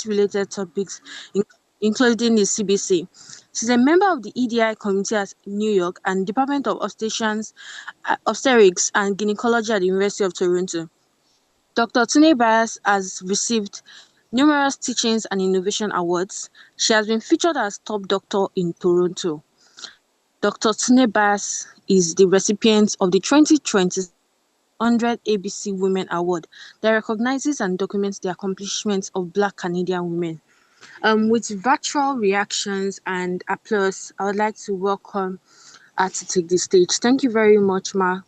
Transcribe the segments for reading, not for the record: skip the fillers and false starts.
related topics, in- including the CBC. She's a member of the EDI committee at New York and Department of Obstetrics and Gynecology at the University of Toronto. Dr. Tune Bias has received numerous teachings and innovation awards. She has been featured as top doctor in Toronto. Dr. Tune Bias is the recipient of the 2020 100 ABC Women Award that recognizes and documents the accomplishments of Black Canadian women. With virtual reactions and applause, I would like to welcome her to take the stage. Thank you very much, Ma.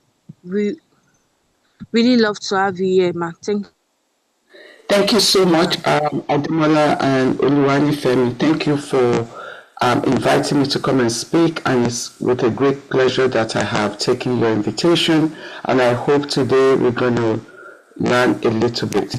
We really love to have you here, Ma. Thank you so much, Ademola and Oluwanifemi. Thank you for inviting me to come and speak, and it's with a great pleasure that I have taken your invitation, and I hope today we're going to learn a little bit.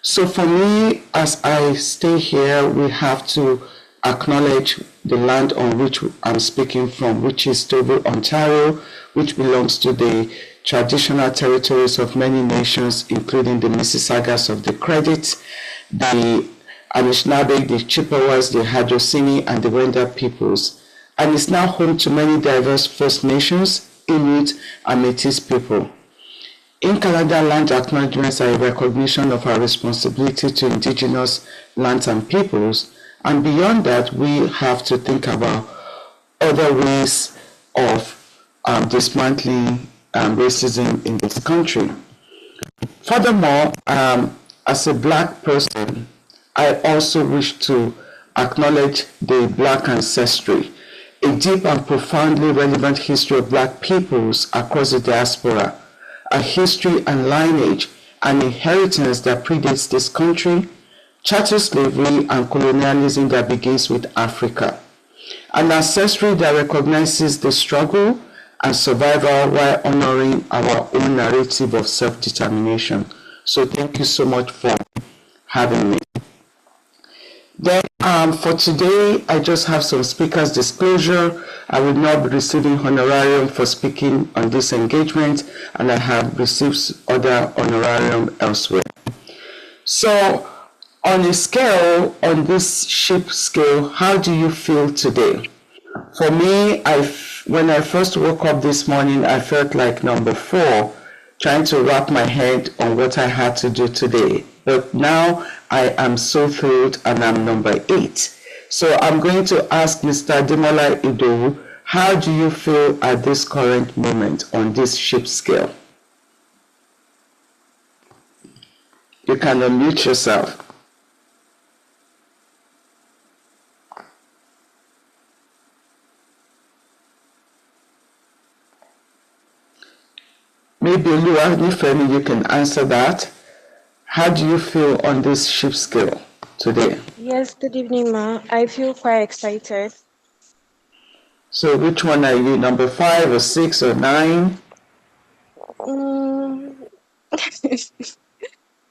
So for me, as I stay here, we have to acknowledge the land on which I'm speaking from, which is Stouffville, Ontario, which belongs to the traditional territories of many nations, including the Mississaugas of the Credit, the Anishinaabe, the Chippewas, the Haudenosaunee, and the Wendat peoples. And it's now home to many diverse First Nations, Inuit, and Métis people. In Canada, land acknowledgements are a recognition of our responsibility to Indigenous lands and peoples. And beyond that, we have to think about other ways of dismantling racism in this country. Furthermore, as a Black person, I also wish to acknowledge the Black ancestry, a deep and profoundly relevant history of Black peoples across the diaspora, a history and lineage, an inheritance that predates this country, chattel slavery and colonialism that begins with Africa, an ancestry that recognizes the struggle and survival while honoring our own narrative of self-determination. So thank you so much for having me. Then for today, I just have some speakers disclosure. I will not be receiving honorarium for speaking on this engagement, and I have received other honorarium elsewhere. So on a scale, on this ship scale, how do you feel today? For me, when I first woke up this morning, I felt like number 4, trying to wrap my head on what I had to do today. But now I am so thrilled and I'm number 8. So I'm going to ask Mr. Demola Idowu, how do you feel at this current moment on this ship scale? You can unmute yourself. Maybe Oluwanifemi, you can answer that. How do you feel on this ship scale today? Yes, good evening, Ma. I feel quite excited. So which one are you, number 5 or 6 or 9?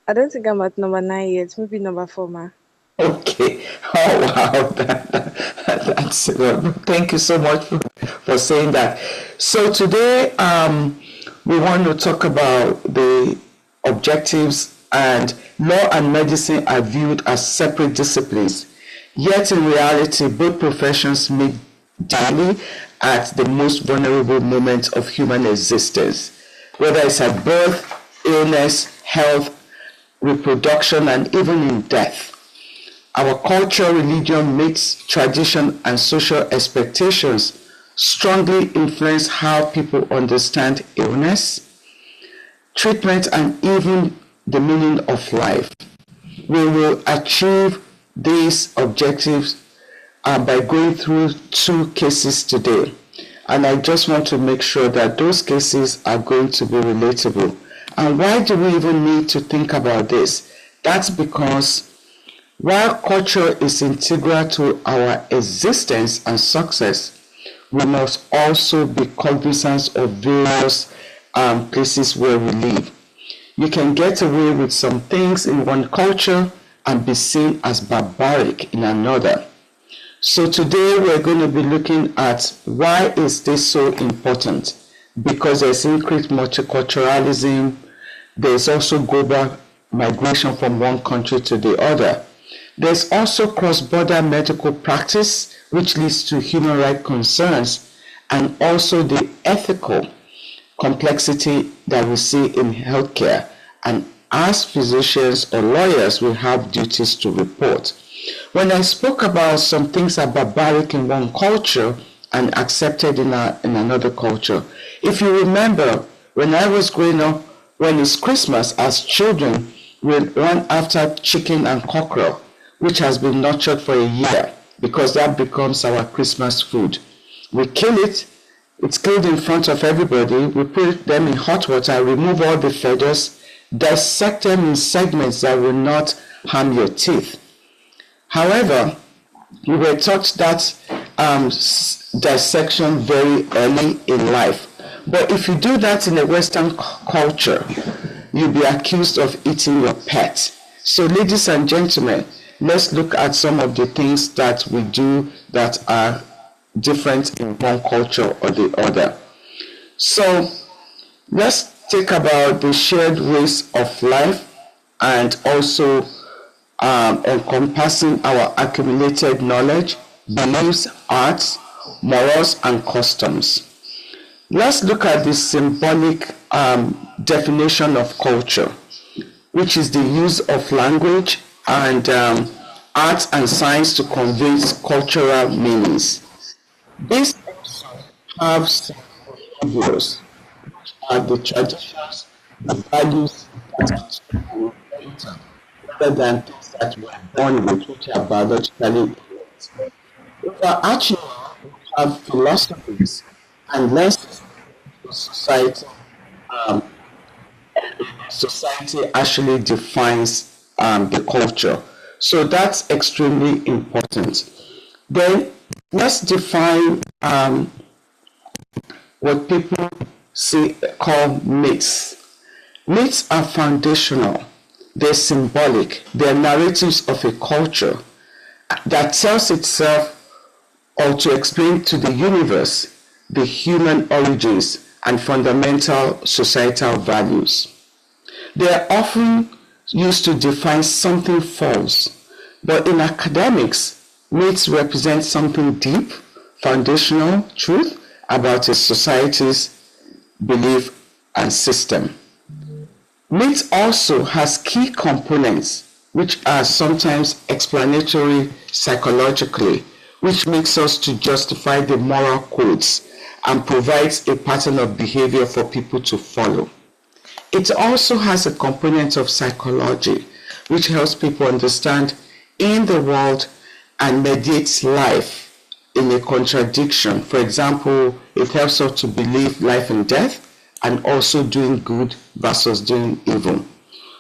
I don't think I'm at number 9 yet. Maybe number 4, Ma. Okay. Oh, wow. That's thank you so much for saying that. So today, we want to talk about the objectives, and law and medicine are viewed as separate disciplines. Yet in reality, both professions meet daily at the most vulnerable moments of human existence, whether it's at birth, illness, health, reproduction, and even in death. Our culture, religion, myths, tradition, and social expectations strongly influence how people understand illness, treatment, and even the meaning of life. We will achieve these objectives by going through 2 cases today. And I just want to make sure that those cases are going to be relatable. And why do we even need to think about this? That's because while culture is integral to our existence and success, we must also be cognizant of various places where we live. You can get away with some things in one culture and be seen as barbaric in another. So today we're going to be looking at why is this so important? Because there's increased multiculturalism, there's also global migration from one country to the other. There's also cross-border medical practice, which leads to human rights concerns, and also the ethical complexity that we see in healthcare. And as physicians or lawyers, we have duties to report. When I spoke about some things are barbaric in one culture and accepted in another culture, if you remember, when I was growing up, when it's Christmas, as children, we run after chicken and cockerel, which has been nurtured for a year, because that becomes our Christmas food. We kill it, it's killed in front of everybody, we put them in hot water, remove all the feathers, dissect them in segments that will not harm your teeth. However, we were taught that dissection very early in life. But if you do that in a Western culture, you'll be accused of eating your pet. So ladies and gentlemen, let's look at some of the things that we do that are different in one culture or the other. So let's think about the shared ways of life and also encompassing our accumulated knowledge, beliefs, arts, morals, and customs. Let's look at the symbolic definition of culture, which is the use of language and arts and science to convey cultural meanings. These also have some behaviors, which are the traditions, the values that are inherited, rather than things that we are born with, which are biologically innate. Overarching, we have philosophies and lenses to society. Um, Society actually defines the culture. So that's extremely important. Then let's define what people call myths. Myths are foundational. They're symbolic. They're narratives of a culture that tells itself or to explain to the universe the human origins and fundamental societal values. They are often used to define something false, but in academics, myths represent something deep, foundational truth about a society's belief and system. Myth also has key components which are sometimes explanatory psychologically, which makes us to justify the moral codes and provides a pattern of behavior for people to follow. It also has a component of psychology, which helps people understand in the world and mediates life in a contradiction. For example, it helps us to believe life and death and also doing good versus doing evil.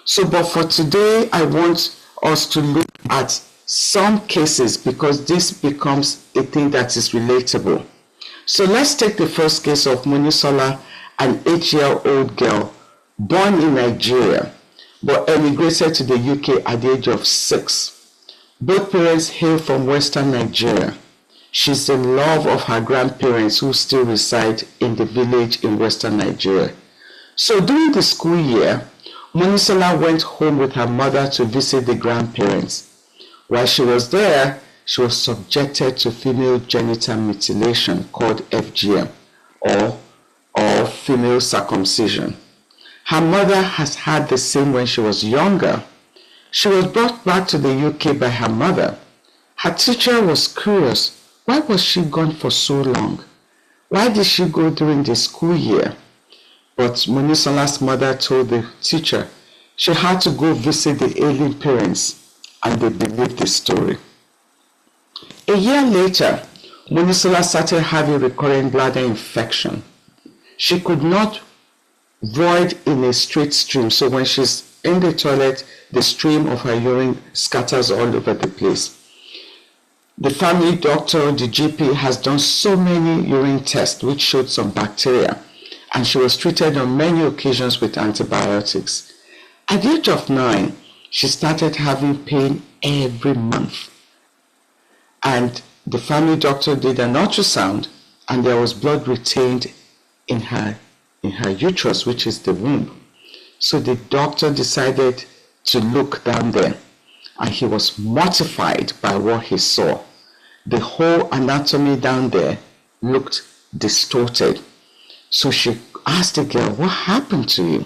So, but for today, I want us to look at some cases because this becomes a thing that is relatable. So let's take the first case of Munisola, an 8-year-old girl born in Nigeria but emigrated to the UK at the age of 6. Both parents hail from Western Nigeria. She's the love of her grandparents who still reside in the village in Western Nigeria. So during the school year, Munisola went home with her mother to visit the grandparents. While she was there, she was subjected to female genital mutilation called FGM or female circumcision. Her mother has had the same when she was younger. She was brought back to the UK by her mother. Her teacher was curious. Why was she gone for so long? Why did she go during the school year? But Monisola's mother told the teacher she had to go visit the ailing parents, and they believed the story. A year later, Monisola started having recurrent bladder infection. She could not void in a straight stream, so when she's in the toilet, the stream of her urine scatters all over the place. The family doctor, the GP, has done so many urine tests which showed some bacteria, and she was treated on many occasions with antibiotics. At the age of 9, she started having pain every month. And the family doctor did an ultrasound, and there was blood retained in her uterus, which is the womb. So the doctor decided to look down there. and he was mortified by what he saw. The whole anatomy down there looked distorted. So she asked the girl, what happened to you?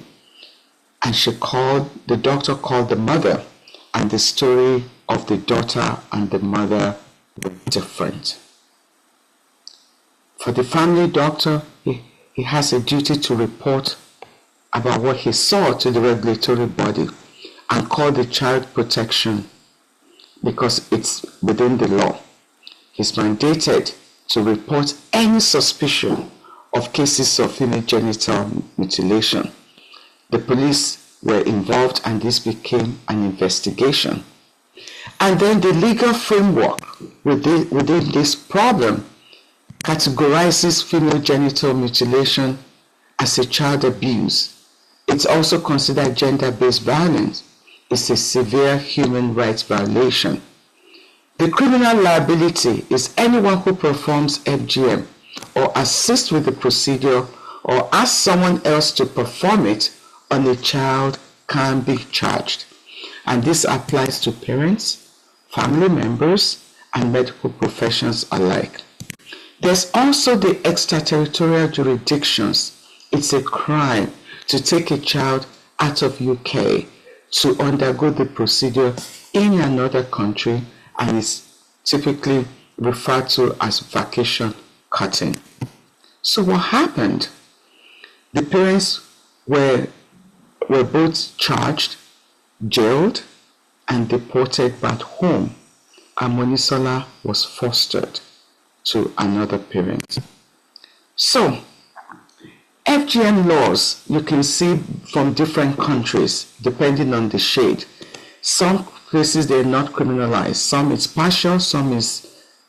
And the doctor called the mother, and the story of the daughter and the mother were different. For the family doctor, he has a duty to report about what he saw to the regulatory body and call the child protection because it's within the law. He's mandated to report any suspicion of cases of female genital mutilation. The police were involved and this became an investigation. And then the legal framework within this problem categorizes female genital mutilation as a child abuse. It's also considered gender-based violence. It's a severe human rights violation. The criminal liability is anyone who performs FGM or assists with the procedure or asks someone else to perform it on a child can be charged. And this applies to parents, family members, and medical professions alike. There's also the extraterritorial jurisdictions. It's a crime to take a child out of UK to undergo the procedure in another country, and is typically referred to as vacation cutting. So what happened? The parents were both charged, jailed, and deported back home, and Monisola was fostered to another parent. So, FGM laws, you can see from different countries, depending on the shade. Some places they're not criminalized, some it's partial,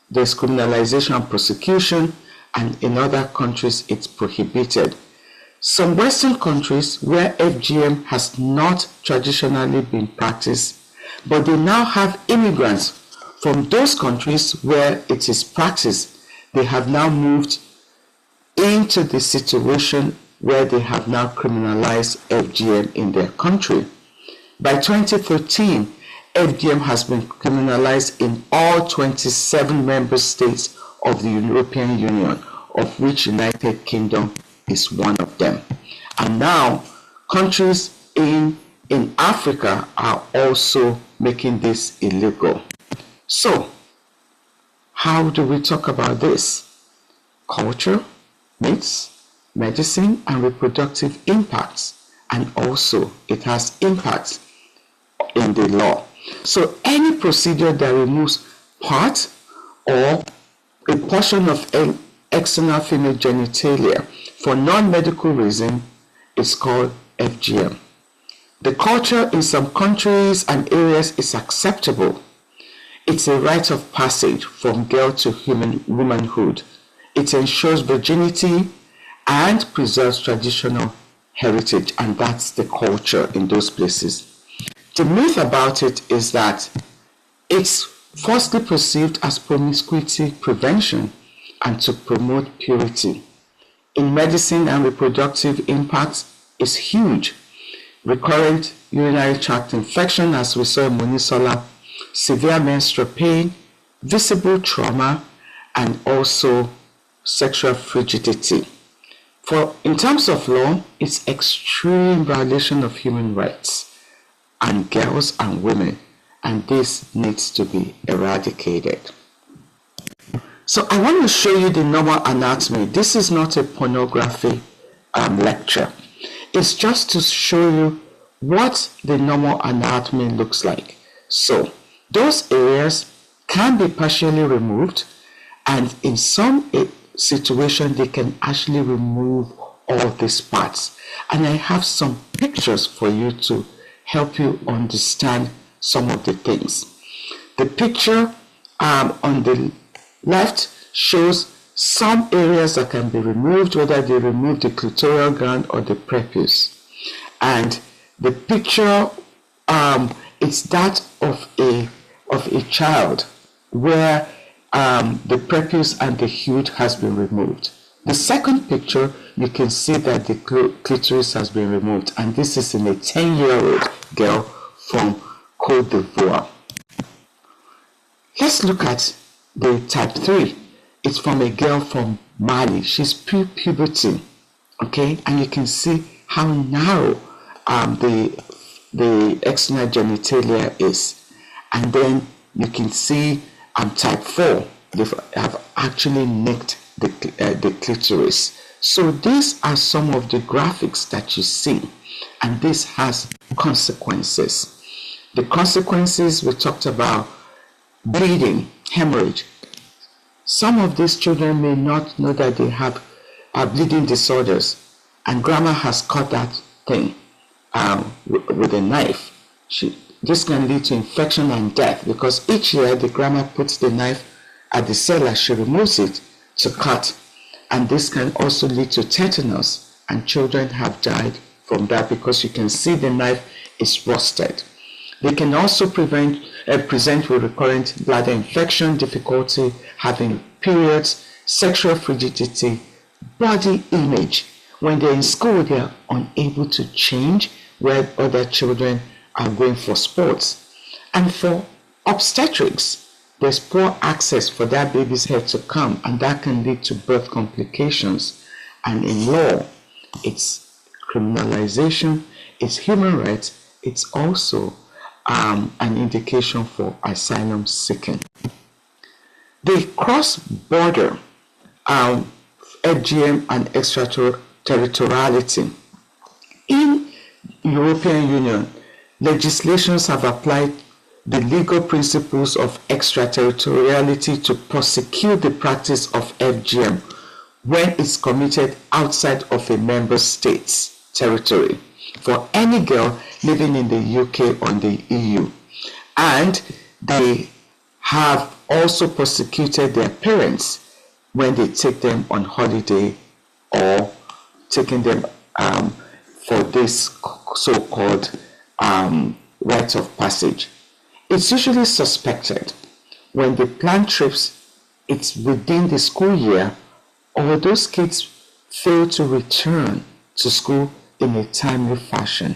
there's criminalization and prosecution, and in other countries it's prohibited. Some Western countries where FGM has not traditionally been practiced, but they now have immigrants from those countries where it is practiced. They have now moved into the situation where they have now criminalized FGM in their country. By 2013, FGM has been criminalized in all 27 member states of the European Union, of which United Kingdom is one of them. And now, countries in Africa are also making this illegal. So, how do we talk about this? Culture, myths, medicine, and reproductive impacts. And also, it has impacts in the law. So, any procedure that removes part or a portion of external female genitalia for non-medical reason is called FGM. The culture in some countries and areas is acceptable. It's a rite of passage from girl to womanhood. It ensures virginity and preserves traditional heritage, and that's the culture in those places. The myth about it is that it's falsely perceived as promiscuity prevention and to promote purity. In medicine and reproductive impacts is huge. Recurrent urinary tract infection, as we saw in Monisola, severe menstrual pain, visible trauma, and also sexual frigidity. In terms of law, it's extreme violation of human rights and girls and women, and this needs to be eradicated. So I want to show you the normal anatomy. This is not a pornography lecture. It's just to show you what the normal anatomy looks like. So those areas can be partially removed, and in some situations they can actually remove all these parts. And I have some pictures for you to help you understand some of the things. The picture on the left shows some areas that can be removed, whether they remove the clitoral gland or the prepuce. And the picture is that of a child where the prepuce and the huge has been removed. The second picture, you can see that the clitoris has been removed, and this is in a 10-year-old girl from Côte d'Ivoire. Let's look at the type 3. It's from a girl from Mali. She's pre-puberty, okay? And you can see how narrow the external genitalia is. And then you can see type 4. They have actually nicked the clitoris. So these are some of the graphics that you see, and this has consequences. The consequences we talked about: bleeding, hemorrhage. Some of these children may not know that they have bleeding disorders, and grandma has cut that thing with a knife. This can lead to infection and death, because each year the grandma puts the knife at the cellar, she removes it to cut, and this can also lead to tetanus, and children have died from that because you can see the knife is rusted. They can also present with recurrent bladder infection, difficulty having periods, sexual frigidity, body image. When they're in school, they are unable to change where other children are going for sports. And for obstetrics, there's poor access for that baby's head to come, and that can lead to birth complications. And in law, it's criminalization, it's human rights, it's also an indication for asylum seeking. The cross-border FGM and extraterritoriality. In European Union, legislations have applied the legal principles of extraterritoriality to prosecute the practice of FGM when it's committed outside of a member state's territory for any girl living in the UK or the EU. And they have also prosecuted their parents when they take them on holiday or taking them for this so-called rite of passage. It's usually suspected when they plan trips, it's within the school year, or those kids fail to return to school in a timely fashion.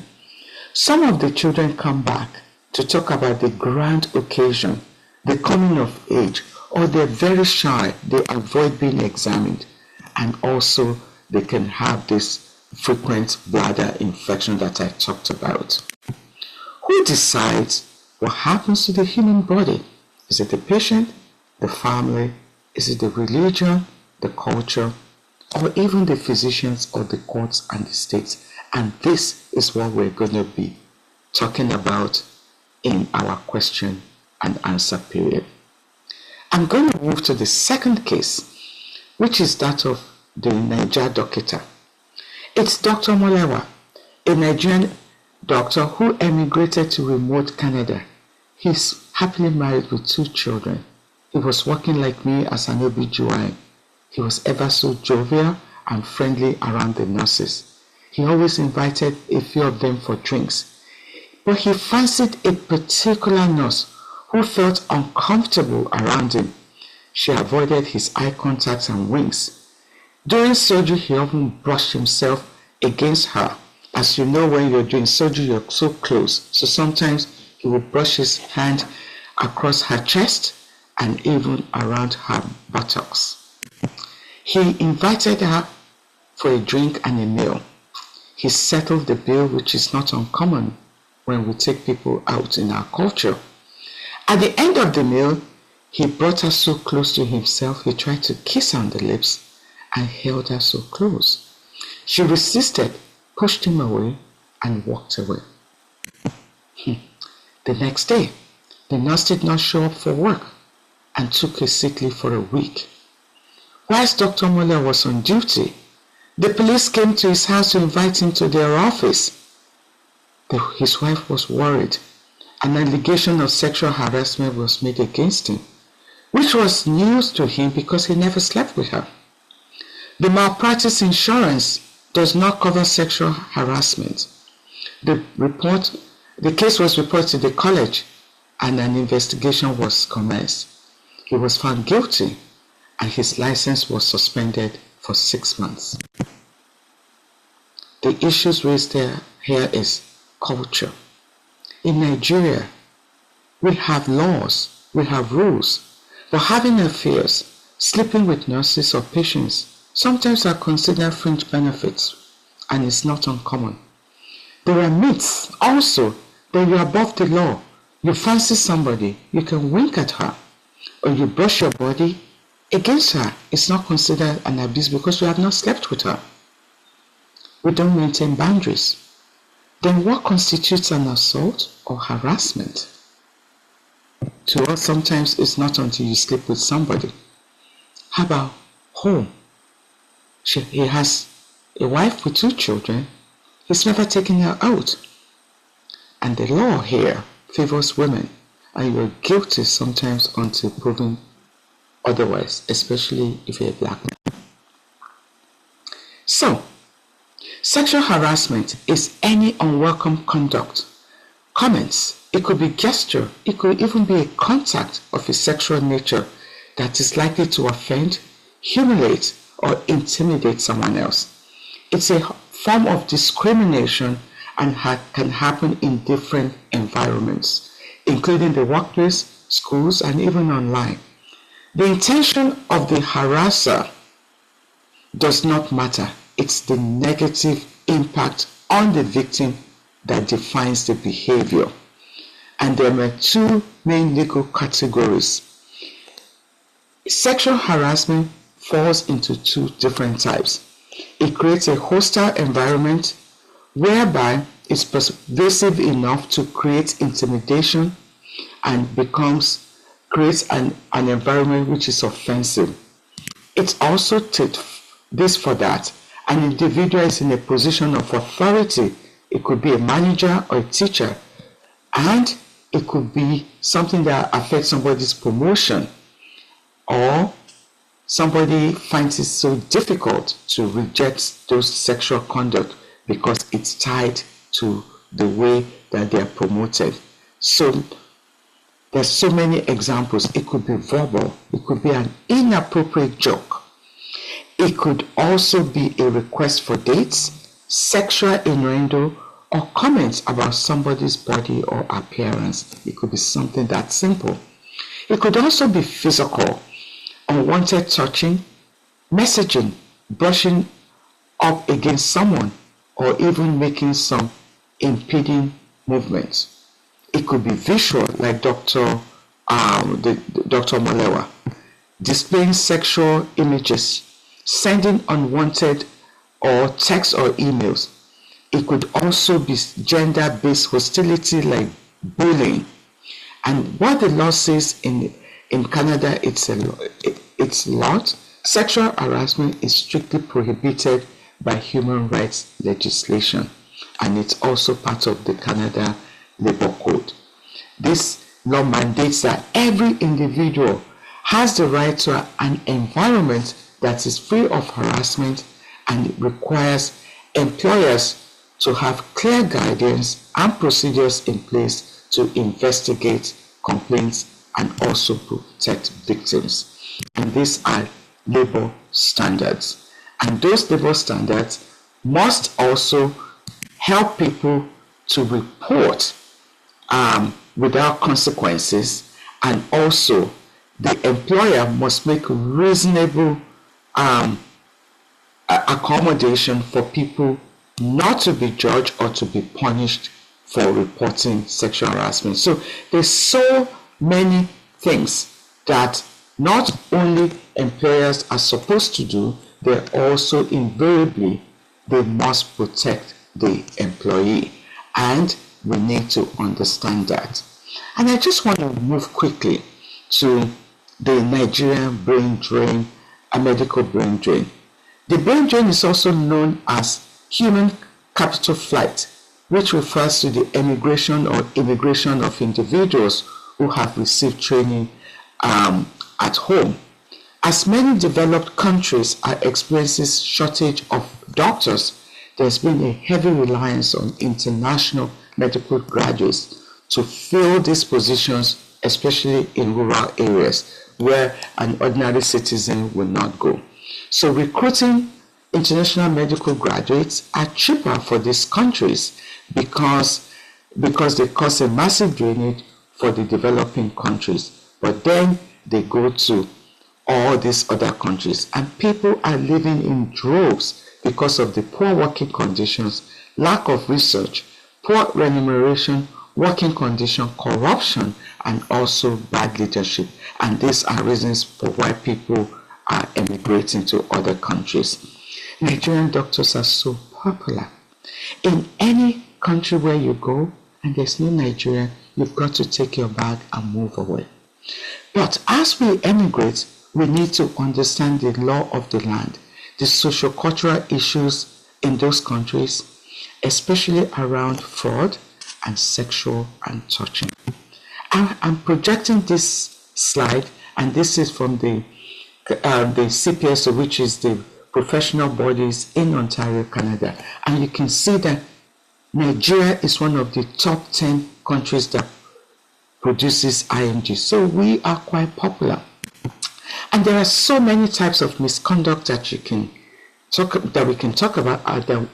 Some of the children come back to talk about the grand occasion, the coming of age, or they're very shy, they avoid being examined, and also they can have this frequent bladder infection that I talked about. Who decides what happens to the human body? Is it the patient, the family, is it the religion, the culture, or even the physicians or the courts and the states? And this is what we're going to be talking about in our question and answer period. I'm going to move to the second case, which is that of the Niger doctor. It's Dr. Molewa, a Nigerian doctor who emigrated to remote Canada. He's happily married with 2 children. He was working like me as an OB/GYN. He was ever so jovial and friendly around the nurses. He always invited a few of them for drinks. But he fancied a particular nurse who felt uncomfortable around him. She avoided his eye contact and winks. During surgery, he often brushed himself against her. As you know, when you're doing surgery, you're so close. So sometimes he would brush his hand across her chest and even around her buttocks. He invited her for a drink and a meal. He settled the bill, which is not uncommon when we take people out in our culture. At the end of the meal, he brought her so close to himself, he tried to kiss her on the lips and held her so close. She resisted, pushed him away, and walked away. The next day, the nurse did not show up for work and took a sick leave for a week. Whilst Dr. Muller was on duty, the police came to his house to invite him to their office. His wife was worried. An allegation of sexual harassment was made against him, which was news to him because he never slept with her. The malpractice insurance does not cover sexual harassment. The case was reported to the college and an investigation was commenced. He was found guilty and his license was suspended for 6 months. The issues raised here is culture. In Nigeria, we have laws We have rules. But having affairs, sleeping with nurses or patients, sometimes are considered fringe benefits, and it's not uncommon. There are myths also that you're above the law. You fancy somebody, you can wink at her, or you brush your body against her. It's not considered an abuse because you have not slept with her. We don't maintain boundaries. Then what constitutes an assault or harassment? To us, sometimes it's not until you sleep with somebody. How about home? He has a wife with 2 children. He's never taken her out. And the law here favors women, and you're guilty sometimes until proven otherwise, especially if you're a black man. So, sexual harassment is any unwelcome conduct, comments, it could be gesture, it could even be a contact of a sexual nature that is likely to offend, humiliate, or intimidate someone else. It's a form of discrimination and can happen in different environments, including the workplace, schools, and even online. The intention of the harasser does not matter. It's the negative impact on the victim that defines the behavior. And there are 2 main legal categories. Sexual harassment falls into 2 different types. It creates a hostile environment whereby it's pervasive enough to create intimidation and creates an environment which is offensive. It also takes this for that. An individual is in a position of authority. It could be a manager or a teacher, and it could be something that affects somebody's promotion, or somebody finds it so difficult to reject those sexual conduct because it's tied to the way that they are promoted. So there's so many examples. It could be verbal. It could be an inappropriate joke. It could also be a request for dates, sexual innuendo, or comments about somebody's body or appearance. It could be something that simple. It could also be physical, unwanted touching, messaging, brushing up against someone, or even making some impeding movements. It could be visual, like Dr. Molewa, displaying sexual images, sending unwanted or text or emails. It could also be gender-based hostility, like bullying. And what the law says in Canada, it's lot. Sexual harassment is strictly prohibited by human rights legislation, and it's also part of the Canada Labour Code. This law mandates that every individual has the right to an environment that is free of harassment, and it requires employers to have clear guidance and procedures in place to investigate complaints and also protect victims. And these are labor standards. And those labor standards must also help people to report without consequences, and also the employer must make reasonable accommodation for people not to be judged or to be punished for reporting sexual harassment. So there's so many things that not only employers are supposed to do, they also invariably, they must protect the employee, and we need to understand that. And I just want to move quickly to the Nigerian brain drain, a medical brain drain. The brain drain is also known as human capital flight, which refers to the emigration or immigration of individuals who have received training at home. As many developed countries are experiencing shortage of doctors, there's been a heavy reliance on international medical graduates to fill these positions, especially in rural areas where an ordinary citizen will not go. So recruiting international medical graduates are cheaper for these countries because they cause a massive drainage for the developing countries. But then they go to all these other countries, and people are living in droves because of the poor working conditions, lack of research, poor remuneration, working condition, corruption, and also bad leadership. And these are reasons for why people are emigrating to other countries. Nigerian doctors are so popular. In any country where you go and there's no Nigerian, you've got to take your bag and move away. But as we emigrate, we need to understand the law of the land, the socio-cultural issues in those countries, especially around fraud and sexual and touching. I'm projecting this slide, and this is from the CPSO, which is the professional bodies in Ontario, Canada. And you can see that Nigeria is one of the top 10 countries that produces IMG. So we are quite popular. And there are so many types of misconduct that we can talk about,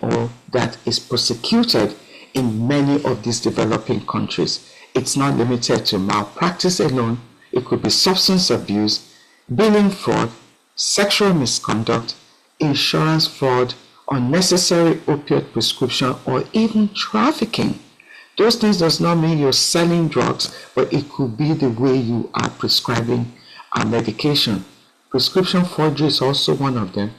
or that is prosecuted in many of these developing countries. It's not limited to malpractice alone. It could be substance abuse, billing fraud, sexual misconduct, insurance fraud, unnecessary opioid prescription, or even trafficking. Those things does not mean you're selling drugs, but it could be the way you are prescribing a medication. Prescription forgery is also one of them,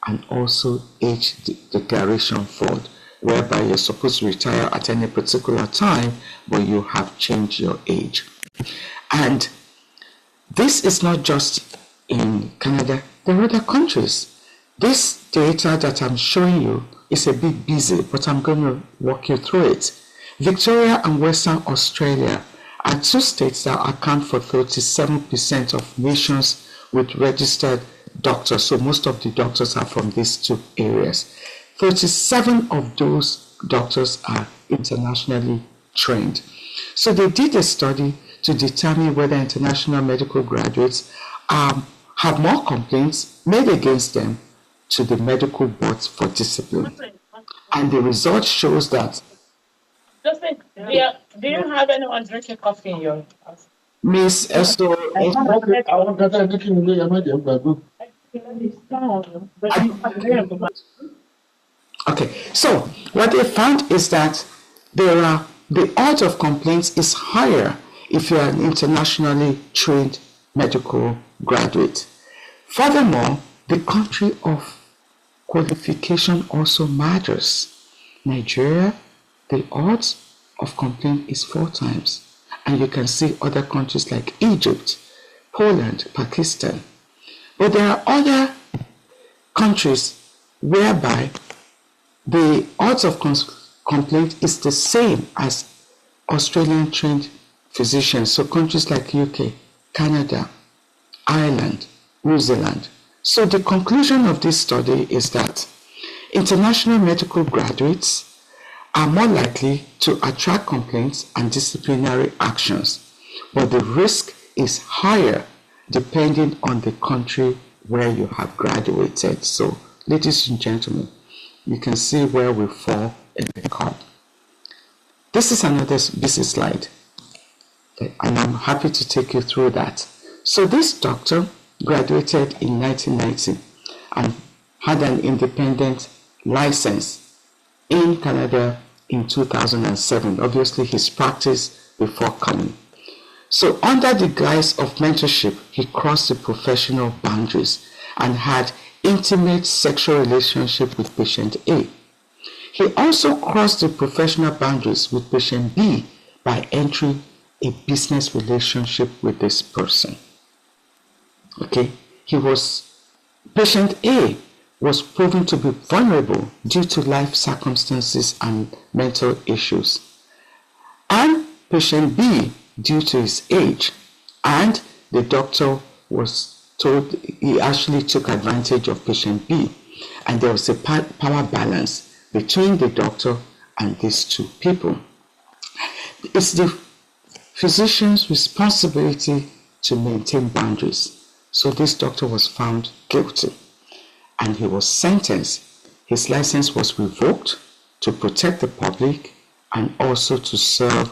and also age declaration fraud, whereby you're supposed to retire at any particular time, but you have changed your age. And this is not just in Canada, there are other countries. This data that I'm showing you is a bit busy, but I'm going to walk you through it. Victoria and Western Australia are two states that account for 37% of nations with registered doctors. So most of the doctors are from these two areas. 37 of those doctors are internationally trained. So they did a study to determine whether international medical graduates have more complaints made against them to the medical boards for discipline. And the result shows that Justin, do you have anyone drinking coffee in your house? Miss Esso. Okay, so what they found is that the odds of complaints is higher if you're an internationally trained medical graduate. Furthermore, the country of qualification also matters. Nigeria, the odds of complaint is 4 times. And you can see other countries like Egypt, Poland, Pakistan. But there are other countries whereby the odds of complaint is the same as Australian trained physicians. So countries like UK, Canada, Ireland, New Zealand. So the conclusion of this study is that international medical graduates are more likely to attract complaints and disciplinary actions, but the risk is higher depending on the country where you have graduated. So, ladies and gentlemen, you can see where we fall in the card. This is another busy slide, and I'm happy to take you through that. So this doctor graduated in 1990 and had an independent license in Canada in 2007. Obviously, his practice before coming. So under the guise of mentorship, he crossed the professional boundaries and had intimate sexual relationship with patient A. He also crossed the professional boundaries with patient B by entering a business relationship with this person. Okay, patient A was proven to be vulnerable due to life circumstances and mental issues, and patient B due to his age, and the doctor was told he actually took advantage of patient B, and there was a power balance between the doctor and these two people. It's the physician's responsibility to maintain boundaries. So this doctor was found guilty and he was sentenced. His license was revoked to protect the public and also to serve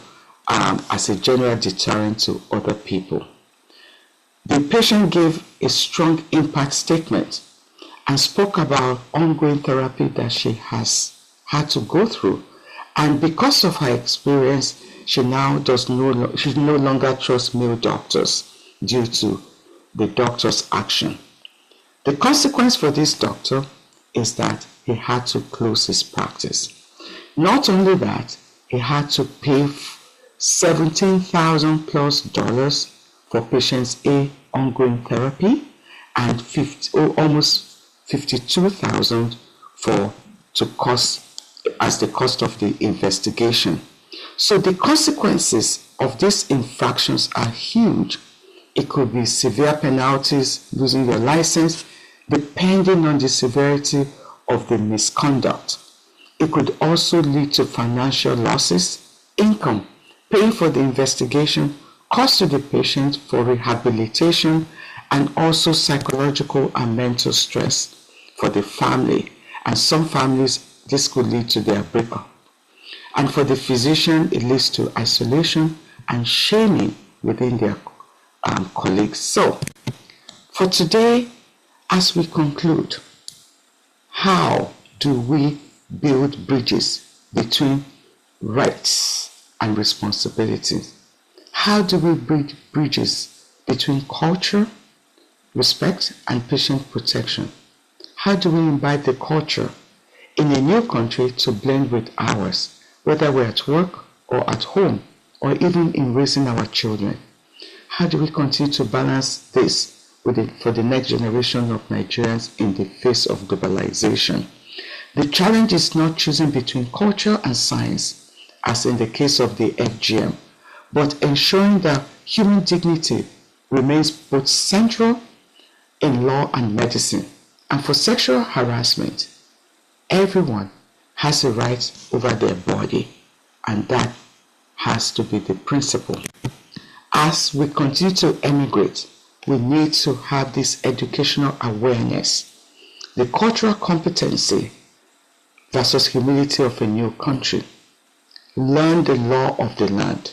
as a general deterrent to other people. The patient gave a strong impact statement and spoke about ongoing therapy that she has had to go through. And because of her experience, she no longer trusts male doctors due to the doctor's action. The consequence for this doctor is that he had to close his practice. Not only that, he had to pay $17,000 plus for patients A ongoing therapy and almost 52,000 for to cost as the cost of the investigation. So the consequences of these infractions are huge. It could be severe penalties, losing your license, depending on the severity of the misconduct. It could also lead to financial losses, income, paying for the investigation, cost to the patient for rehabilitation, and also psychological and mental stress for the family. And some families, this could lead to their breakup. And for the physician, it leads to isolation and shaming within their colleagues. So, for today, as we conclude, how do we build bridges between rights and responsibilities? How do we build bridges between culture, respect, and patient protection? How do we imbibe the culture in a new country to blend with ours, whether we're at work or at home, or even in raising our children? How do we continue to balance this for the next generation of Nigerians in the face of globalization? The challenge is not choosing between culture and science, as in the case of the FGM, but ensuring that human dignity remains both central in law and medicine. And for sexual harassment, everyone has a right over their body, and that has to be the principle. As we continue to emigrate, we need to have this educational awareness, the cultural competency versus humility of a new country. Learn the law of the land.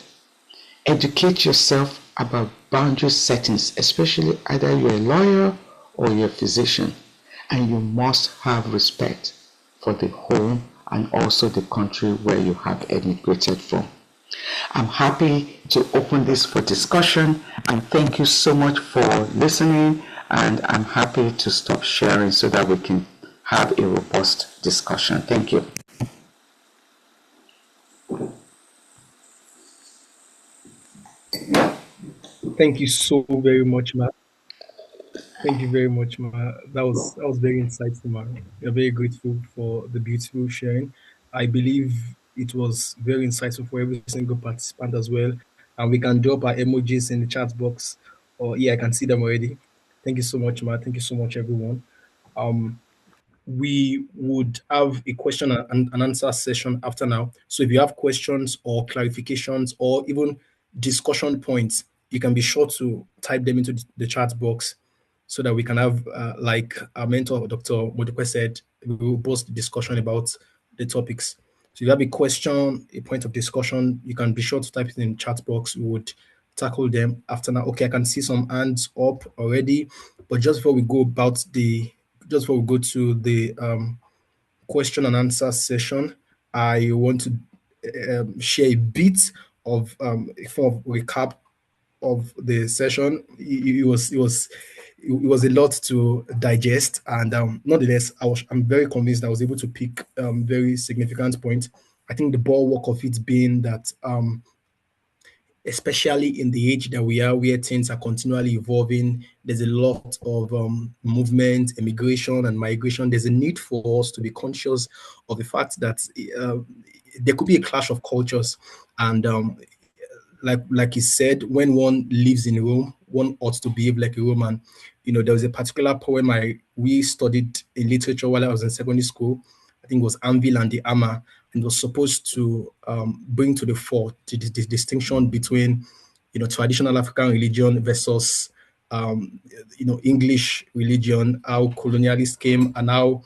Educate yourself about boundary settings, especially either you're a lawyer or you're a physician, and you must have respect for the home and also the country where you have emigrated from. I'm happy to open this for discussion, and thank you so much for listening, and I'm happy to stop sharing so that we can have a robust discussion. Thank you. Thank you so very much, Matt. Thank you very much, Ma. That was very insightful, Ma. We are very grateful for the beautiful sharing. I believe it was very insightful for every single participant as well. And we can drop our emojis in the chat box. Or yeah, I can see them already. Thank you so much, Ma. Thank you so much, everyone. Um, we would have a question and answer session after now. So if you have questions or clarifications or even discussion points, you can be sure to type them into the chat box so that we can have, like our mentor, Dr. Modukwe said, we will post the discussion about the topics. So if you have a question, a point of discussion, you can be sure to type it in the chat box. We would tackle them after now. Okay, I can see some hands up already, but just before we go to the question and answer session, I want to share a bit of a form of recap of the session. It was a lot to digest, and nonetheless, I'm very convinced I was able to pick very significant points. I think the bulwark of it being that especially in the age that we are, where things are continually evolving. There's a lot of movement, immigration, and migration. There's a need for us to be conscious of the fact that there could be a clash of cultures. And like he said, when one lives in Rome, one ought to behave like a Roman. There was a particular poem we studied in literature while I was in secondary school. I think it was Anvil and the Hammer, and was supposed to bring to the fore the distinction between, traditional African religion versus, English religion, how colonialists came and how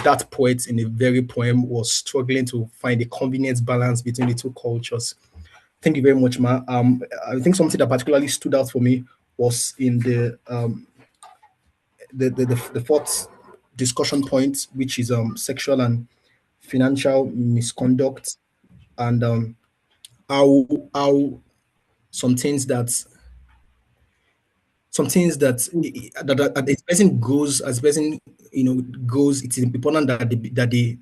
that poet in a very poem was struggling to find a convenient balance between the two cultures. Thank you very much, Ma. I think something that particularly stood out for me was in the fourth discussion point, which is sexual and financial misconduct, and how some things that some things that that the person goes as person goes. It is important that they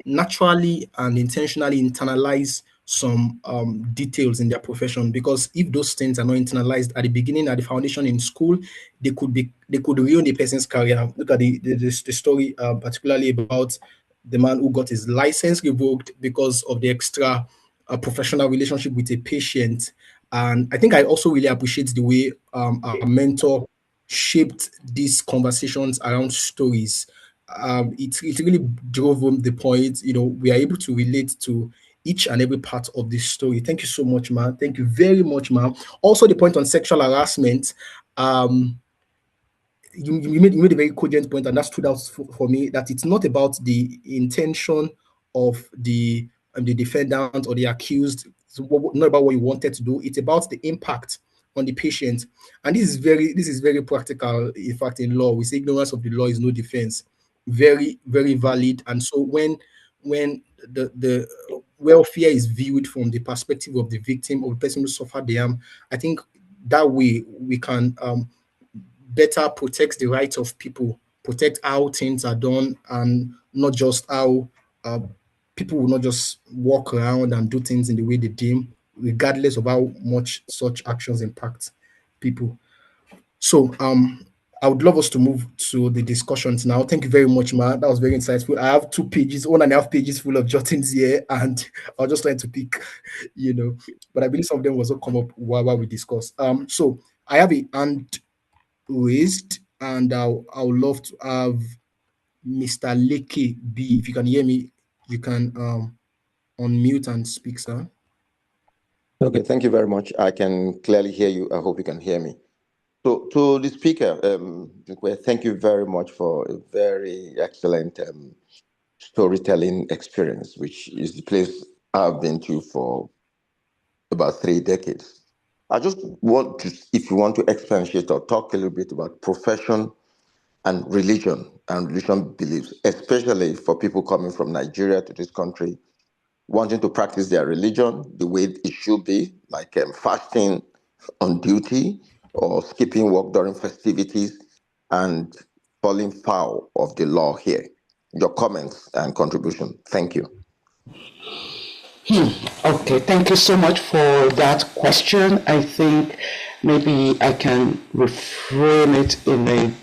naturally and intentionally internalize some details in their profession, because if those things are not internalized at the beginning, at the foundation in school, they could ruin a person's career. Look at the story, particularly about the man who got his license revoked because of the extra professional relationship with a patient. And I think I also really appreciate the way our mentor shaped these conversations around stories. It really drove home the point. We are able to relate to each and every part of this story. Thank you so much, man. Thank you very much, man. Also, the point on sexual harassment. Um, you made a very cogent point, and that stood out for me, that it's not about the intention of the defendant or the accused. It's not about what you wanted to do. It's about the impact on the patient. And this is very practical. In fact, in law, we say ignorance of the law is no defense. Very, very valid. And so when the welfare is viewed from the perspective of the victim or the person who suffered the harm, I think that way we can better protect the rights of people, protect how things are done, and not just how people will not just walk around and do things in the way they deem, regardless of how much such actions impact people. So, I would love us to move to the discussions now. Thank you very much, Ma. That was very insightful. I have 2 pages, 1.5 pages full of jottings here, and I was just trying to pick, but I believe some of them will also come up while we discuss. So I have a hand raised, and I would love to have Mr. Leke B. If you can hear me, you can unmute and speak, sir. Okay, thank you very much. I can clearly hear you. I hope you can hear me. So, to the speaker, thank you very much for a very excellent storytelling experience, which is the place I've been to for about 3 decades. I just want to, if you want to expatiate or talk a little bit about profession and religion beliefs, especially for people coming from Nigeria to this country, wanting to practice their religion the way it should be, like fasting on duty or skipping work during festivities and falling foul of the law here. Your comments and contribution. Thank you. Okay, thank you so much for that question. I think maybe I can reframe it in a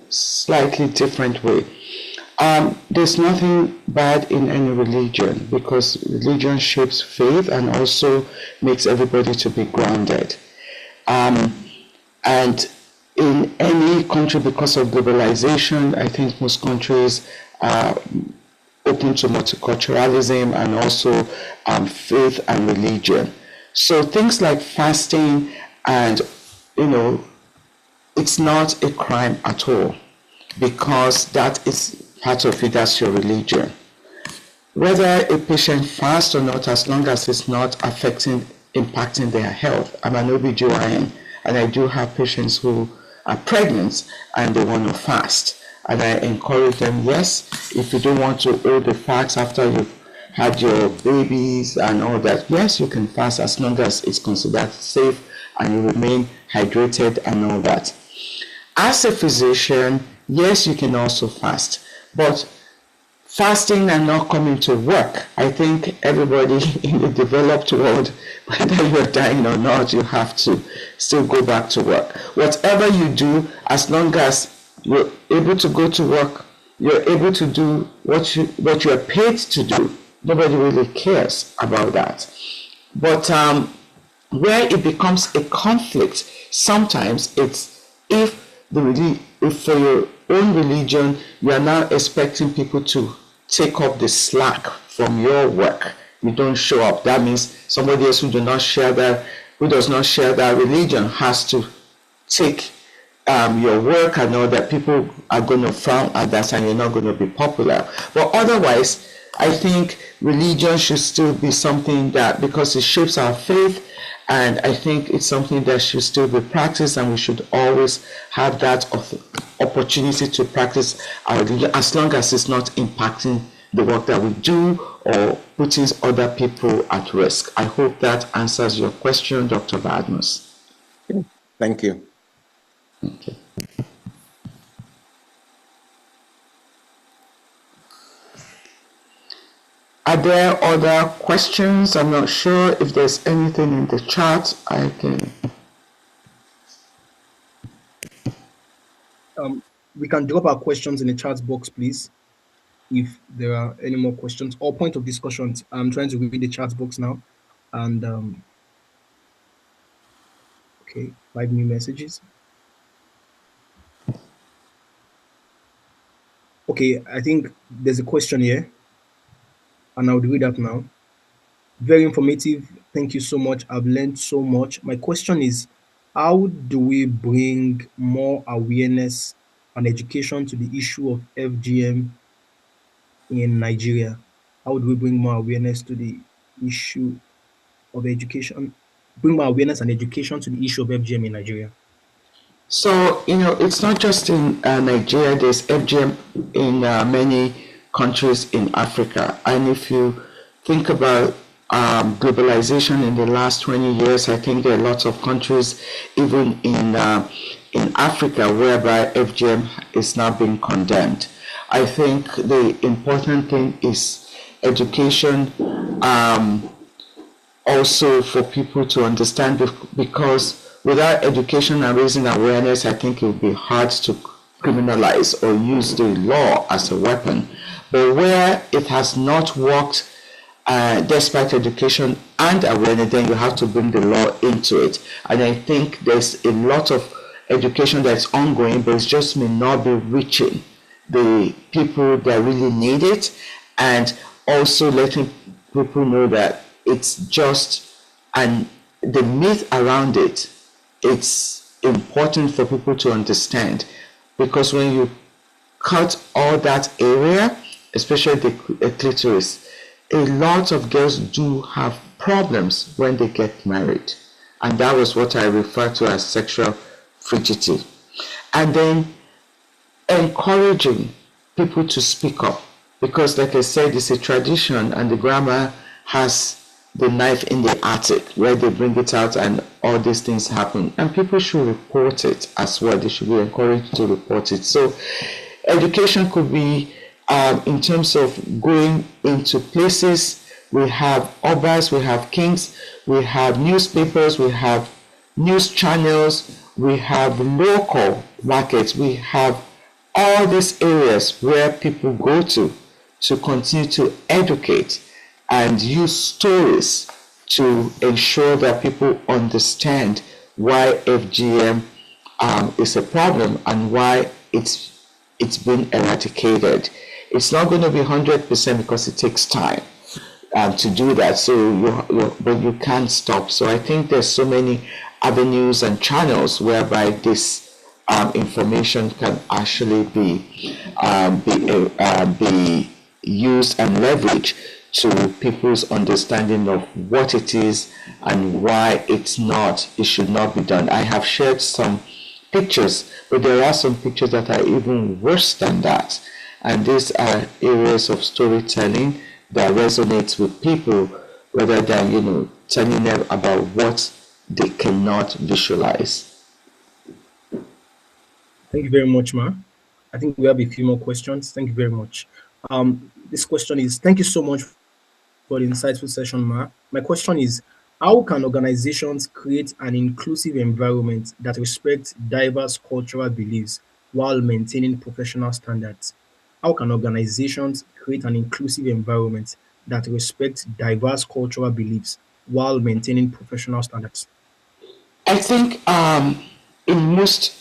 slightly different way. There's nothing bad in any religion, because religion shapes faith and also makes everybody to be grounded. And in any country, because of globalization, I think most countries are open to multiculturalism and also faith and religion. So things like fasting and, it's not a crime at all, because that is part of it, that's your religion. Whether a patient fasts or not, as long as it's not impacting their health. I'm an OBGYN, and I do have patients who are pregnant and they want to fast. And I encourage them, yes, if you don't want to hold the fast after you've had your babies and all that, yes, you can fast as long as it's considered safe and you remain hydrated and all that. As a physician, yes, you can also fast, but fasting and not coming to work, I think everybody in the developed world, whether you're dying or not, you have to still go back to work. Whatever you do, as long as you're able to go to work, you're able to do what you're paid to do, nobody really cares about that. But where it becomes a conflict, sometimes it's if for your own religion, you are now expecting people to take up the slack from your work. You don't show up. That means somebody else who does not share that religion has to take your work, and know that people are going to frown at that and you're not going to be popular. But otherwise, I think religion should still be something that, because it shapes our faith And I think it's something that should still be practiced, and we should always have that opportunity to practice as long as it's not impacting the work that we do or putting other people at risk. I hope that answers your question, Dr. Badmus. Thank you. Okay. Are there other questions? I'm not sure if there's anything in the chat I can. We can drop our questions in the chat box, please, if there are any more questions or point of discussions. I'm trying to read the chat box now, and okay, 5 new messages. Okay, I think there's a question here, and I'll read that now. Very informative. Thank you so much. I've learned so much. My question is, how do we bring more awareness and education to the issue of FGM in Nigeria? How do we bring more awareness to the issue of education? Bring more awareness and education to the issue of FGM in Nigeria. So, it's not just in Nigeria, there's FGM in many countries in Africa. And if you think about globalization in the last 20 years, I think there are lots of countries, even in Africa, whereby FGM is now being condemned. I think the important thing is education, also for people to understand, because without education and raising awareness, I think it would be hard to criminalize or use the law as a weapon. But where it has not worked, despite education and awareness, then you have to bring the law into it. And I think there's a lot of education that's ongoing, but it just may not be reaching the people that really need it, and also letting people know that it's just, and the myth around it, it's important for people to understand, because when you cut all that area, especially the clitoris, a lot of girls do have problems when they get married, and that was what I refer to as sexual frigidity. And then encouraging people to speak up, because like I said, it's a tradition, and the grandma has the knife in the attic where they bring it out and all these things happen, and people should report it as well. They should be encouraged to report it. So education could be in terms of going into places. We have obas, we have kings, we have newspapers, we have news channels, we have local markets, we have all these areas where people go to continue to educate and use stories to ensure that people understand why FGM is a problem and why it's been eradicated. It's not going to be 100% because it takes time to do that. So but you can't stop. So I think there's so many avenues and channels whereby this information can actually be used and leveraged to people's understanding of what it is and why it should not be done. I have shared some pictures, but there are some pictures that are even worse than that. And these are areas of storytelling that resonates with people rather than, telling them about what they cannot visualize. Thank you very much, Ma. I think we have a few more questions. Thank you very much. This question is, thank you so much for the insightful session, Ma. My question is, how can organizations create an inclusive environment that respects diverse cultural beliefs while maintaining professional standards? How can organizations create an inclusive environment that respects diverse cultural beliefs while maintaining professional standards? I think in most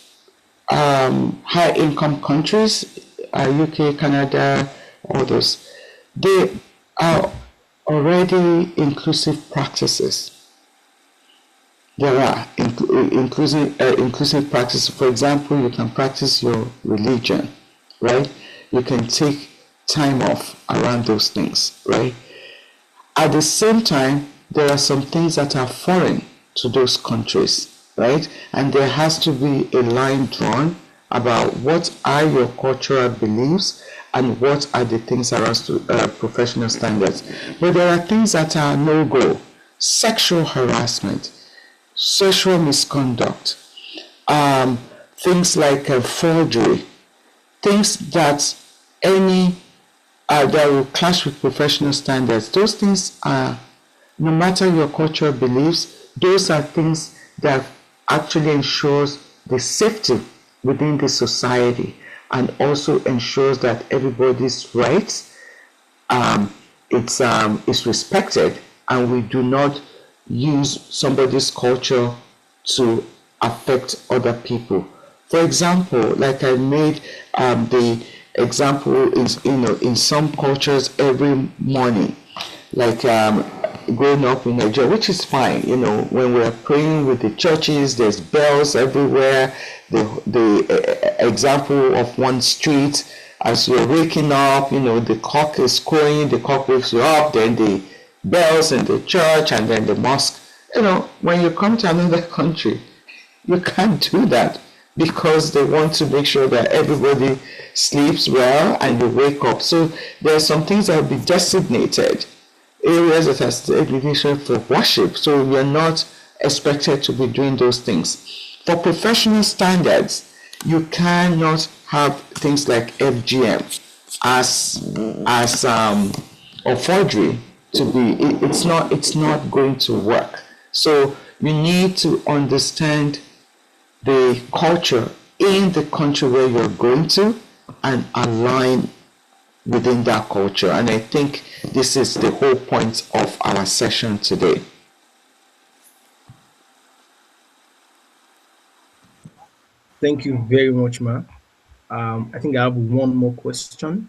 high-income countries, UK, Canada, all those, they are already inclusive practices. There are inclusive practices. For example, you can practice your religion, right? You can take time off around those things, right? At the same time, there are some things that are foreign to those countries, right? And there has to be a line drawn about what are your cultural beliefs and what are the things around professional standards. But there are things that are no-go: sexual harassment, sexual misconduct, um, things like forgery, things that any that will clash with professional standards. Those things are, no matter your cultural beliefs, those are things that actually ensures the safety within the society and also ensures that everybody's rights is respected, and we do not use somebody's culture to affect other people. For example, like I made the example is, in some cultures every morning, like growing up in Nigeria, which is fine. When we're praying with the churches, there's bells everywhere. The example of one street, as you're waking up, the cock is crowing, the cock wakes you up, then the bells in the church, and then the mosque. When you come to another country, you can't do that because they want to make sure that everybody sleeps well and you wake up. So there are some things that will be designated areas that are segregation for worship. So we are not expected to be doing those things. For professional standards, you cannot have things like FGM as or forgery to be. It's not going to work. So you need to understand the culture in the country where you're going to and align within that culture. And I think this is the whole point of our session today. Thank you very much, Ma. I think I have one more question,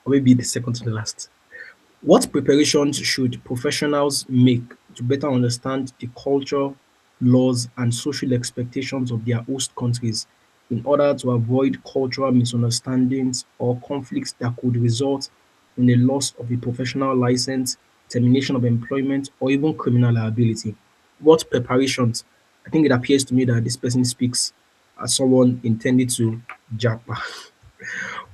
or maybe the second to the last. What preparations should professionals make to better understand the culture, laws, and social expectations of their host countries in order to avoid cultural misunderstandings or conflicts that could result in the loss of a professional license, termination of employment, or even criminal liability? What preparations? I think it appears to me that this person speaks as someone intended to japa.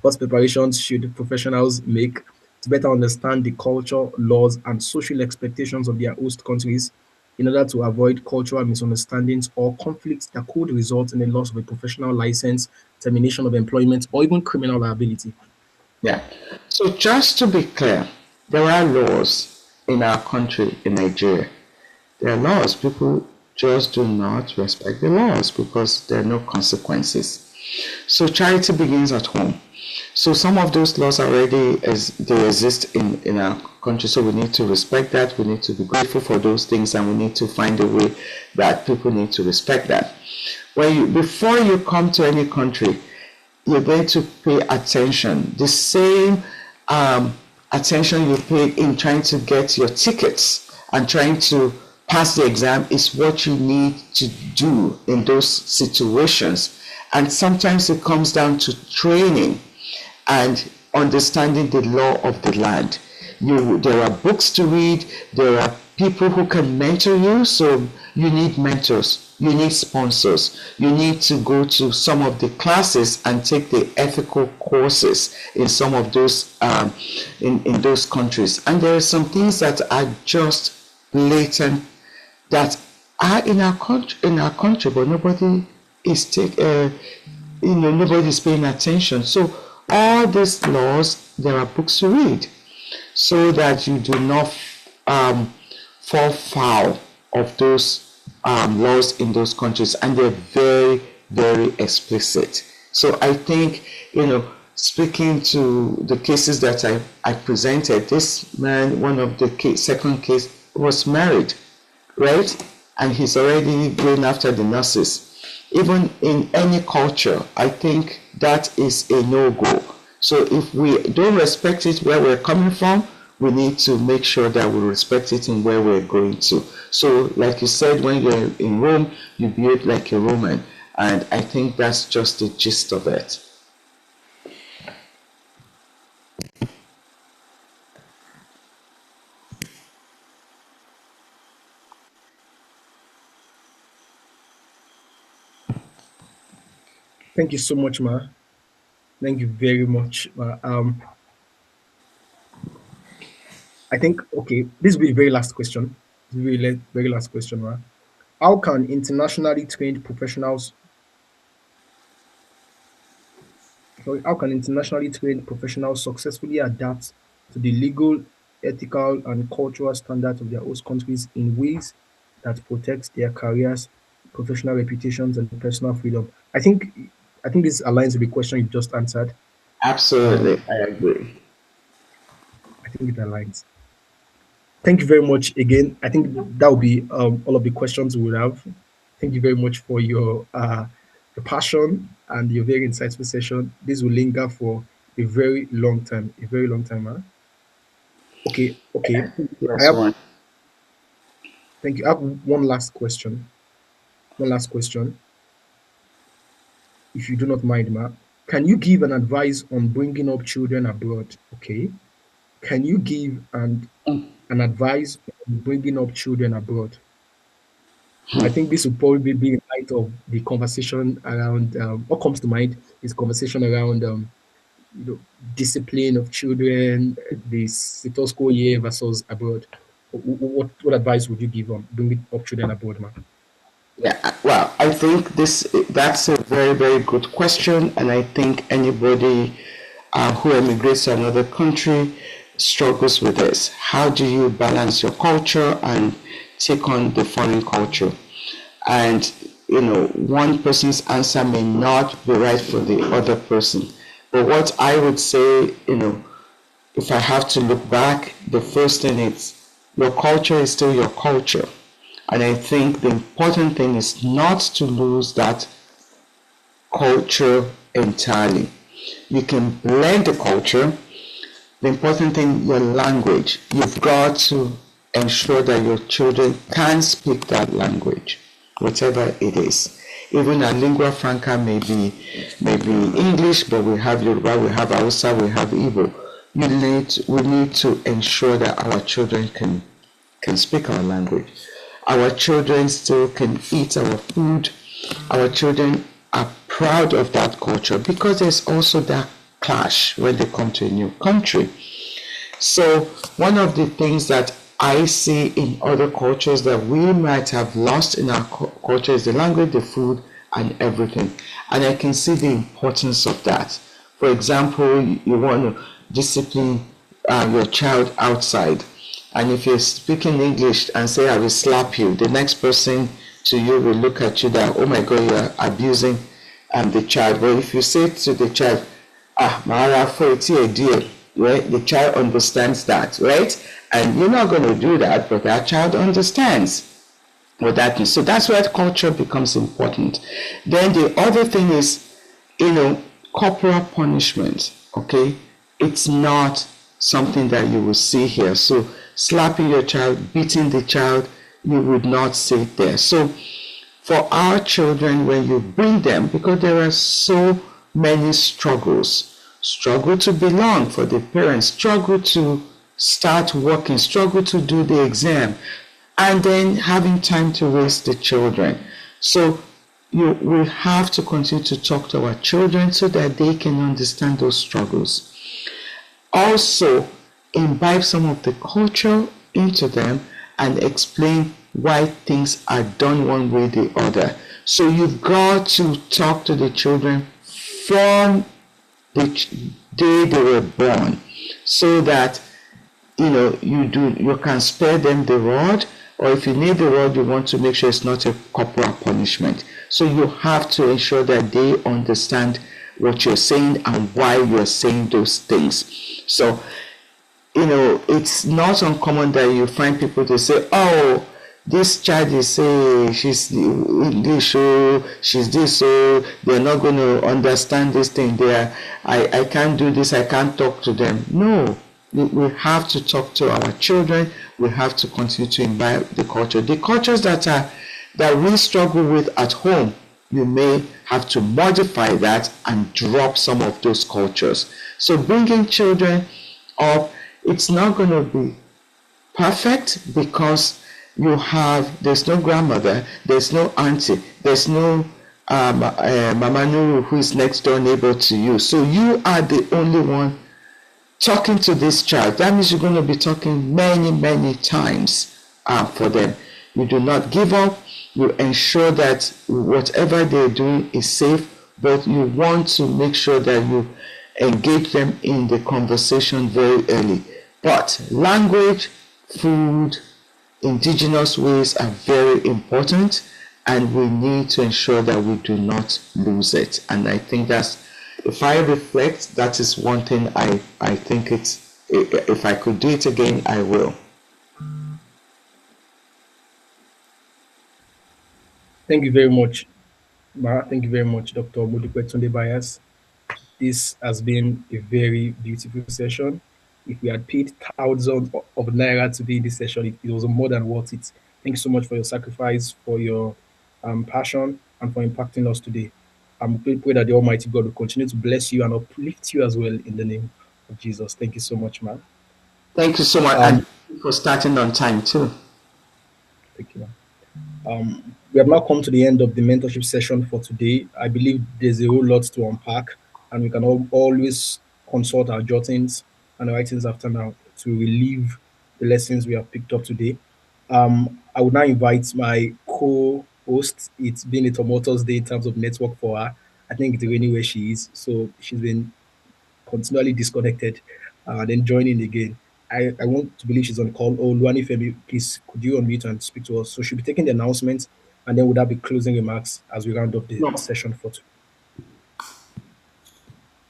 What preparations should professionals make to better understand the culture, laws, and social expectations of their host countries in order to avoid cultural misunderstandings or conflicts that could result in the loss of a professional license, termination of employment, or even criminal liability? Yeah. So just to be clear, there are laws in our country, in Nigeria. There are laws. People just do not respect the laws because there are no consequences. So charity begins at home. So some of those laws already they exist in our country. So we need to respect that. We need to be grateful for those things, and we need to find a way that people need to respect that. Before you come to any country, you're going to pay attention. The same attention you pay in trying to get your tickets and trying to pass the exam is what you need to do in those situations. And sometimes it comes down to training and understanding the law of the land. There are books to read, there are people who can mentor you, so you need mentors, you need sponsors, you need to go to some of the classes and take the ethical courses in some of those in those countries. And there are some things that are just blatant that are in our country, but nobody is nobody is paying attention. So all these laws, there are books to read so that you do not fall foul of those laws in those countries, and they're very, very explicit. So I think, speaking to the cases that I presented, this man, one of the second case, was married, right? And he's already going after the nurses. Even in any culture, I think that is a no-go. So if we don't respect it where we're coming from, we need to make sure that we respect it in where we're going to. So like you said, when you're in Rome, you behave like a Roman. And I think that's just the gist of it. Thank you so much, Ma. Thank you very much, Ma. I think, okay, this will be the very last question. This will be the very last question, Ma. How can internationally trained professionals, how can internationally trained professionals successfully adapt to the legal, ethical, and cultural standards of their host countries in ways that protect their careers, professional reputations, and personal freedom? I think this aligns with the question you just answered. Absolutely, Um, I agree. I think it aligns. Thank you very much again. I think that will be all of the questions we will have. Thank you very much for your passion and your very insightful session. This will linger for a very long time, a very long time. Huh? Okay, okay. I Yes, have one. Thank you. I have one last question. One last question, if you do not mind, Ma. Can you give an advice on bringing up children abroad? Okay. Can you give an advice on bringing up children abroad? I think this would probably be in light of the conversation around what comes to mind is conversation around you know discipline of children, the status quo here versus abroad. What advice would you give on bringing up children abroad, man? Yeah, well, I think that's a very, very good question, and I think anybody who emigrates to another country struggles with this. How do you balance your culture and take on the foreign culture? And one person's answer may not be right for the other person. But what I would say, if I have to look back, the first thing is your culture is still your culture. And I think the important thing is not to lose that culture entirely. You can blend the culture. The important thing, your language. You've got to ensure that your children can speak that language, whatever it is. Even a lingua franca may be English, but we have Yoruba, we have Hausa, we have Igbo. We need to ensure that our children can speak our language. Our children still can eat our food. Our children are proud of that culture because there's also that clash when they come to a new country. So one of the things that I see in other cultures that we might have lost in our culture is the language, the food, and everything. And I can see the importance of that. For example, you want to discipline your child outside. And if you're speaking English and say, I will slap you, the next person to you will look at you that, oh my God, you're abusing the child. But if you say to the child, Mara, for it's a deal, right? The child understands that, right? And you're not going to do that, but that child understands what that means. So that's where culture becomes important. Then the other thing is, corporal punishment, okay? It's not something that you will see here. So slapping your child, beating the child, you would not see it there. So for our children, when you bring them, because there are so many struggles, struggle to belong for the parents, struggle to start working, struggle to do the exam, and then having time to raise the children. So we have to continue to talk to our children so that they can understand those struggles. Also, imbibe some of the culture into them and explain why things are done one way or the other. So you've got to talk to the children from the day they were born, so that you can spare them the rod, or if you need the rod, you want to make sure it's not a corporal punishment. So you have to ensure that they understand what you're saying and why you're saying those things. So it's not uncommon that you find people to say, oh, this child is she's English, she's this, they're not going to understand this thing. I can't do this, I can't talk to them. No, we have to talk to our children. We have to continue to imbibe the culture. The cultures that we struggle with at home, you may have to modify that and drop some of those cultures. So bringing children up, it's not going to be perfect because there's no grandmother, there's no auntie, there's no Mama Nuru, who is next door neighbor to you. So you are the only one talking to this child. That means you're going to be talking many, many times for them. You do not give up. You ensure that whatever they're doing is safe, but you want to make sure that you engage them in the conversation very early. But language, food, indigenous ways are very important, and we need to ensure that we do not lose it. And I think that's, if I reflect, that is one thing I think it's, if I could do it again, I will. Thank you very much, Ma. Thank you very much, Dr. Modupe Bias. This has been a very beautiful session. If we had paid thousands of naira to be in this session, it was more than worth it. Thank you so much for your sacrifice, for your passion, and for impacting us today. I'm pray that the Almighty God will continue to bless you and uplift you as well in the name of Jesus. Thank you so much, man. Thank you so much, and Um, thank you for starting on time too. Thank you, man. We have now come to the end of the mentorship session for today. I believe there's a whole lot to unpack, and we can always consult our jottings and writings after now to relieve the lessons we have picked up today. I would now invite my co-host. It's been a tumultuous day in terms of network for her. I think it's raining where she is, so she's been continually disconnected, then joining again. I want to believe she's on call. Oh, Luani Femi, please, could you unmute and speak to us? So she'll be taking the announcement, and then would that be closing remarks as we round up the No. session for today?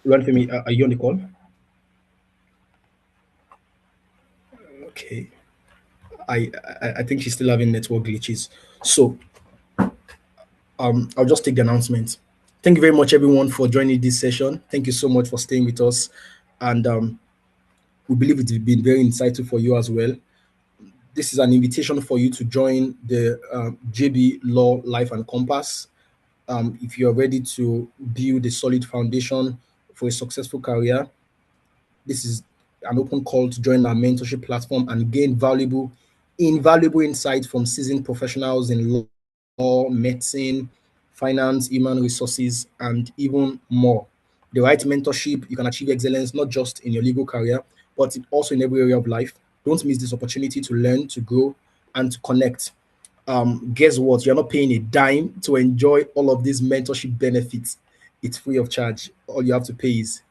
Luani Femi, are you on the call? Okay. I think she's still having network glitches. So I'll just take the announcement. Thank you very much, everyone, for joining this session. Thank you so much for staying with us, and we believe it's been very insightful for you as well. This is an invitation for you to join the JB Law Life and Compass. If you're ready to build a solid foundation for a successful career, this is an open call to join our mentorship platform and gain invaluable insight from seasoned professionals in law, medicine, finance, human resources, and even more. The right mentorship, you can achieve excellence not just in your legal career, but also in every area of life. Don't miss this opportunity to learn, to grow, and to connect. Guess what? You're not paying a dime to enjoy all of these mentorship benefits. It's free of charge. All you have to pay is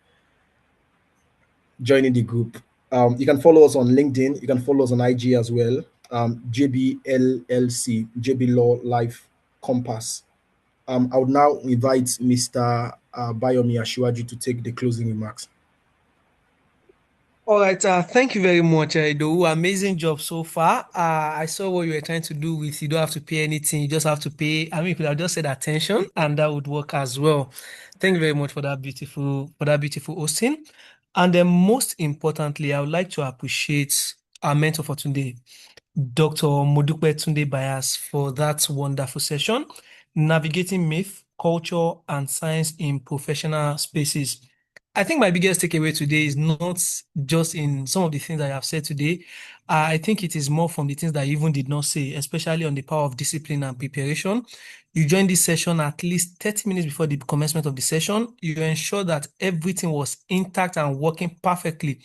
joining the group. You can follow us on LinkedIn. You can follow us on IG as well. JBLLC, JB Law Life Compass. I would now invite Mr. Bayomi Ashiwaju to take the closing remarks. All right, thank you very much, Ido. Amazing job so far. I saw what you were trying to do with you don't have to pay anything, you just have to pay. I mean, you could have just said attention, and that would work as well. Thank you very much for that beautiful hosting. And then most importantly, I would like to appreciate our mentor for today, Dr. Modupe Tunde Bias, for that wonderful session, navigating myth, culture, and science in professional spaces. I think my biggest takeaway today is not just in some of the things I have said today. I think it is more from the things that I even did not say, especially on the power of discipline and preparation. You joined this session at least 30 minutes before the commencement of the session. You ensure that everything was intact and working perfectly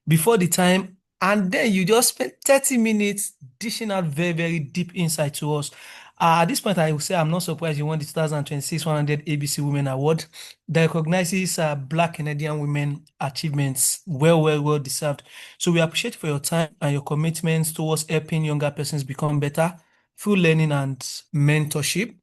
before the time, and then you just spent 30 minutes dishing out very, very deep insight to us. At this point, I will say I'm not surprised you won the 2026 100 ABC Women Award that recognizes Black Canadian women achievements. Well deserved. So we appreciate for your time and your commitments towards helping younger persons become better through learning and mentorship.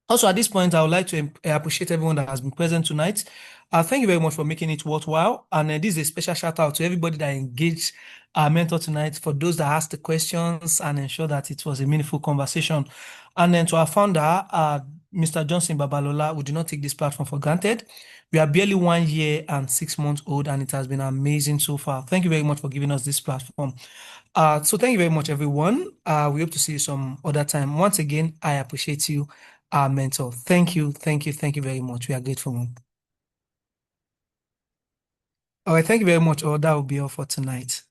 Also, at this point, I would like to appreciate everyone that has been present tonight. Thank you very much for making it worthwhile. And this is a special shout out to everybody that engaged our mentor tonight, for those that asked the questions and ensure that it was a meaningful conversation. And then to our founder, Mr. Johnson Babalola, we do not take this platform for granted. We are barely 1 year and 6 months old, and it has been amazing so far. Thank you very much for giving us this platform. So thank you very much, everyone. We hope to see you some other time. Once again, I appreciate you, our mentor. Thank you very much. We are grateful. All right, thank you very much. Oh, that will be all for tonight.